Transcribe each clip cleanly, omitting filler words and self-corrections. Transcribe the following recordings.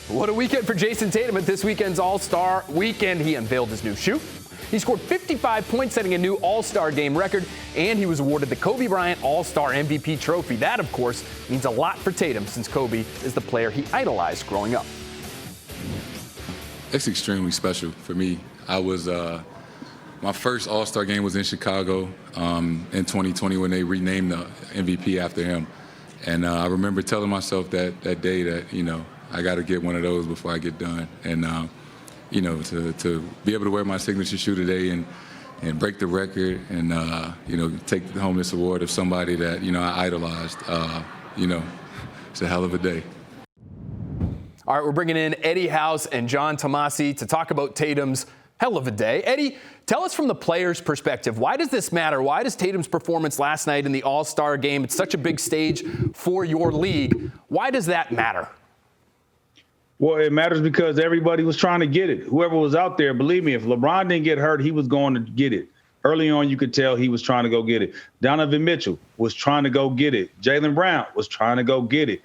What a weekend for Jayson Tatum at this weekend's All-Star Weekend. He unveiled his new shoe. He scored 55 points, setting a new All-Star Game record, and he was awarded the Kobe Bryant All-Star MVP trophy. That, of course, means a lot for Tatum since Kobe is the player he idolized growing up. It's extremely special for me. My first All-Star Game was in Chicago in 2020 when they renamed the MVP after him. And I remember telling myself that day that, I got to get one of those before I get done. And, to be able to wear my signature shoe today and break the record and, take home this award of somebody that, I idolized, it's a hell of a day. All right, we're bringing in Eddie House and John Tomase to talk about Tatum's hell of a day. Eddie, tell us from the player's perspective, why does this matter? Why does Tatum's performance last night in the All-Star Game, it's such a big stage for your league, why does that matter? Well, it matters because everybody was trying to get it. Whoever was out there, believe me, if LeBron didn't get hurt, he was going to get it. Early on, you could tell he was trying to go get it. Donovan Mitchell was trying to go get it. Jaylen Brown was trying to go get it.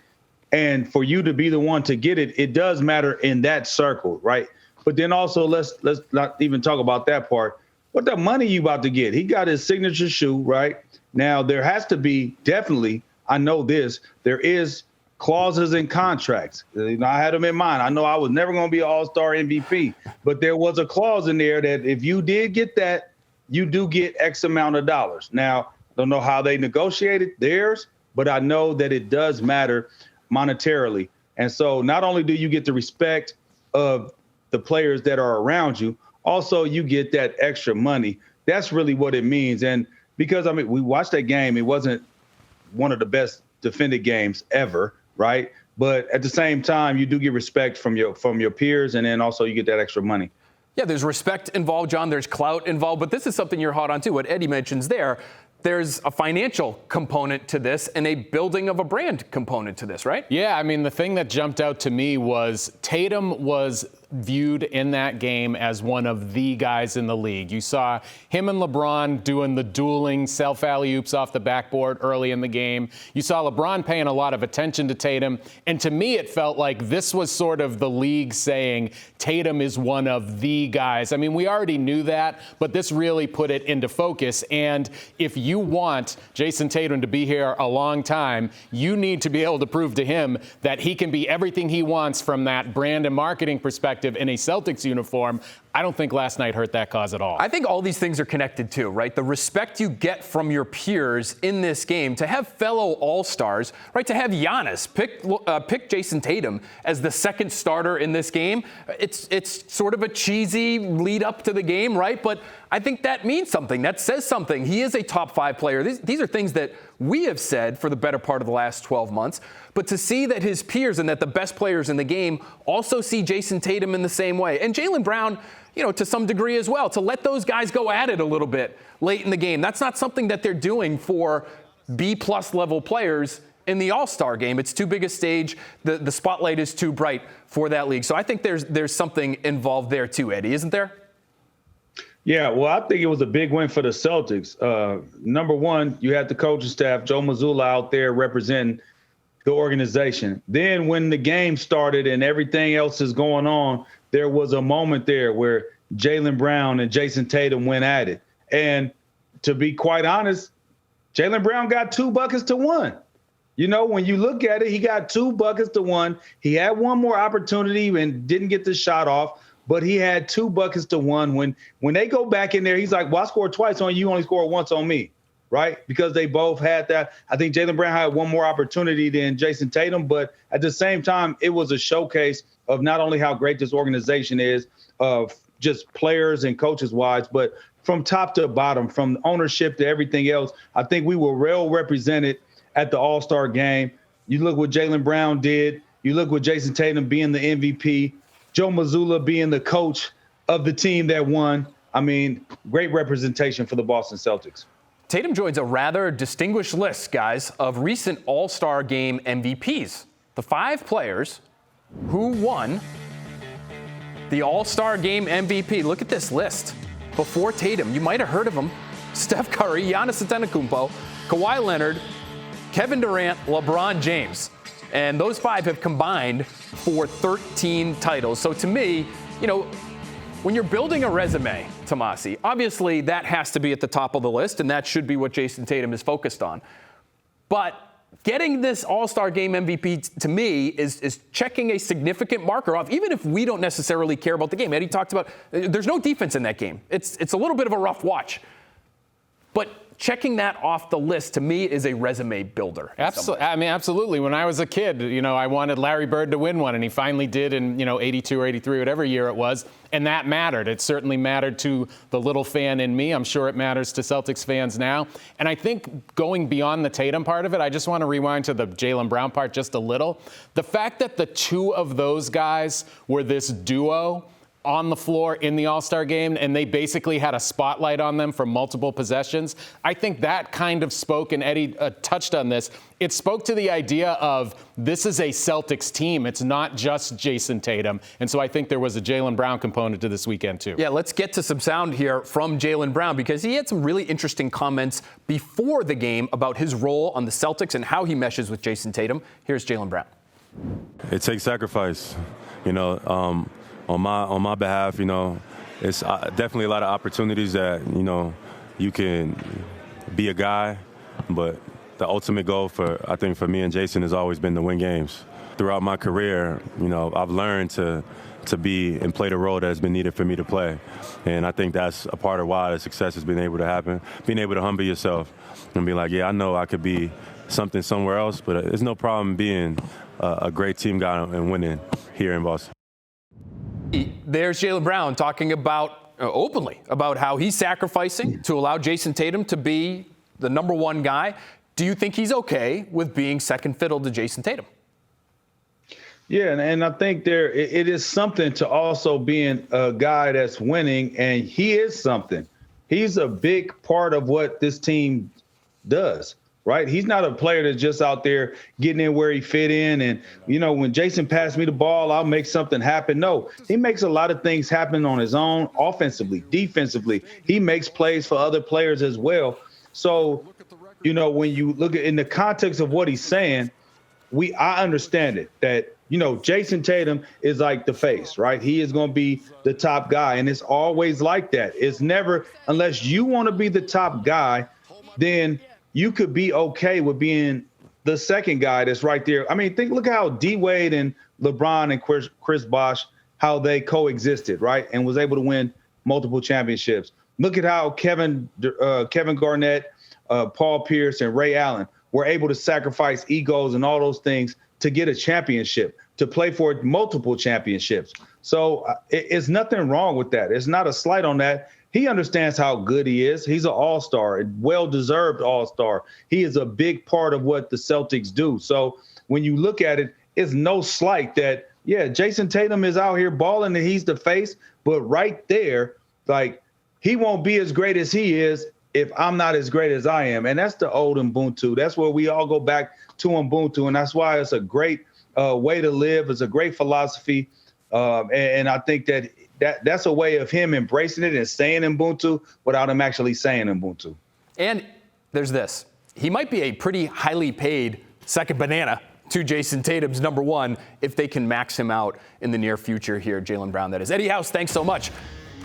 And for you to be the one to get it, it does matter in that circle, right? But then also, let's not even talk about that part. What the money you about to get? He got his signature shoe, right? Now, there has to be definitely, I know this, there is clauses in contracts. I had them in mind. I know I was never going to be an All-Star MVP, but there was a clause in there that if you did get that, you do get X amount of dollars. Now, I don't know how they negotiated theirs, but I know that it does matter monetarily. And so not only do you get the respect of the players that are around you, also you get that extra money. That's really what it means. And because, we watched that game, it wasn't one of the best defended games ever, right? But at the same time, you do get respect from your peers, and then also you get that extra money. Yeah, there's respect involved, John. There's clout involved. But this is something you're hot on, too. What Eddie mentions there, there's a financial component to this and a building of a brand component to this, right? Yeah, the thing that jumped out to me was Tatum was viewed in that game as one of the guys in the league. You saw him and LeBron doing the dueling self alley-oops off the backboard early in the game. You saw LeBron paying a lot of attention to Tatum. And to me, it felt like this was sort of the league saying Tatum is one of the guys. We already knew that, but this really put it into focus. And if you want Jayson Tatum to be here a long time, you need to be able to prove to him that he can be everything he wants from that brand and marketing perspective in a Celtics uniform. I don't think last night hurt that cause at all. I think all these things are connected too, right? The respect you get from your peers in this game, to have fellow All-Stars, right? To have Giannis pick Jayson Tatum as the second starter in this game. It's sort of a cheesy lead up to the game, right? But I think that means something. That says something. He is a top 5 player. These are things that we have said for the better part of the last 12 months. But to see that his peers and that the best players in the game also see Jayson Tatum in the same way, and Jaylen Brown, to some degree as well, to let those guys go at it a little bit late in the game. That's not something that they're doing for B-plus level players in the All-Star Game. It's too big a stage. The spotlight is too bright for that league. So I think there's something involved there too, Eddie, isn't there? Yeah, well, I think it was a big win for the Celtics. Number one, you had the coaching staff, Joe Mazzulla, out there representing the organization. Then when the game started and everything else is going on, there was a moment there where Jaylen Brown and Jayson Tatum went at it. And to be quite honest, Jaylen Brown got 2 buckets to 1. When you look at it, he got 2 buckets to 1. He had one more opportunity and didn't get the shot off, but he had 2 buckets to 1. When they go back in there, he's like, well, I scored twice on you, only scored once on me, right? Because they both had that. I think Jaylen Brown had one more opportunity than Jayson Tatum, but at the same time, it was a showcase of not only how great this organization is, of just players and coaches wise, but from top to bottom, from ownership to everything else. I think we were well represented at the All-Star Game. You look what Jaylen Brown did. You look what Jayson Tatum being the MVP, Joe Mazzulla being the coach of the team that won. Great representation for the Boston Celtics. Tatum joins a rather distinguished list, guys, of recent All-Star Game MVPs. The 5 players who won the All-Star Game MVP. Look at this list. Before Tatum, you might have heard of them: Steph Curry, Giannis Antetokounmpo, Kawhi Leonard, Kevin Durant, LeBron James. And those 5 have combined for 13 titles. So to me, when you're building a resume, Tomase, obviously that has to be at the top of the list, and that should be what Jayson Tatum is focused on. But getting this All-Star Game MVP, to me, is checking a significant marker off, even if we don't necessarily care about the game. Eddie talked about there's no defense in that game. It's a little bit of a rough watch. But checking that off the list, to me, is a resume builder. Absolutely. When I was a kid, I wanted Larry Bird to win one, and he finally did in, 82 or 83, whatever year it was, and that mattered. It certainly mattered to the little fan in me. I'm sure it matters to Celtics fans now. And I think going beyond the Tatum part of it, I just want to rewind to the Jaylen Brown part just a little. The fact that the 2 of those guys were this duo on the floor in the All-Star game, and they basically had a spotlight on them for multiple possessions. I think that kind of spoke, and Eddie touched on this, it spoke to the idea of this is a Celtics team. It's not just Jayson Tatum. And so I think there was a Jaylen Brown component to this weekend, too. Yeah, let's get to some sound here from Jaylen Brown, because he had some really interesting comments before the game about his role on the Celtics and how he meshes with Jayson Tatum. Here's Jaylen Brown. It takes sacrifice, on my behalf, it's definitely a lot of opportunities that, you can be a guy, but the ultimate goal I think for me and Jayson has always been to win games. Throughout my career, I've learned to be and play the role that's been needed for me to play. And I think that's a part of why the success has been able to happen, being able to humble yourself and be like, yeah, I know I could be something somewhere else, but it's no problem being a great team guy and winning here in Boston. There's Jaylen Brown talking about openly about how he's sacrificing to allow Jayson Tatum to be the number 1 guy. Do you think he's okay with being second fiddle to Jayson Tatum? Yeah, and I think it is something to also being a guy that's winning, and he is something. He's a big part of what this team does. Right? He's not a player that's just out there getting in where he fit in. And, when Jayson passed me the ball, I'll make something happen. No, he makes a lot of things happen on his own, offensively, defensively. He makes plays for other players as well. So, when you look at in the context of what he's saying, I understand it that, Jayson Tatum is like the face, right? He is going to be the top guy. And it's always like that. It's never, unless you want to be the top guy, then you could be okay with being the second guy that's right there. I mean, look how D-Wade and LeBron and Chris Bosh, how they coexisted, right? And was able to win multiple championships. Look at how Kevin Garnett, Paul Pierce, and Ray Allen were able to sacrifice egos and all those things to get a championship, to play for multiple championships. So it's nothing wrong with that. It's not a slight on that. He understands how good he is. He's an all-star, a well-deserved all-star. He is a big part of what the Celtics do. So when you look at it, it's no slight that, yeah, Jayson Tatum is out here balling and he's the face. But right there, he won't be as great as he is if I'm not as great as I am. And that's the old Ubuntu. That's where we all go back to Ubuntu. And that's why it's a great way to live. It's a great philosophy. And I think that's a way of him embracing it and saying Ubuntu without him actually saying Ubuntu. And there's this. He might be a pretty highly paid second banana to Jayson Tatum's number 1 if they can max him out in the near future here, Jaylen Brown, that is. Eddie House, thanks so much.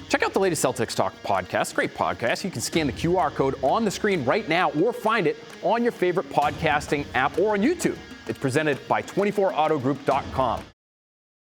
Check out the latest Celtics Talk podcast. Great podcast. You can scan the QR code on the screen right now or find it on your favorite podcasting app or on YouTube. It's presented by 24autogroup.com.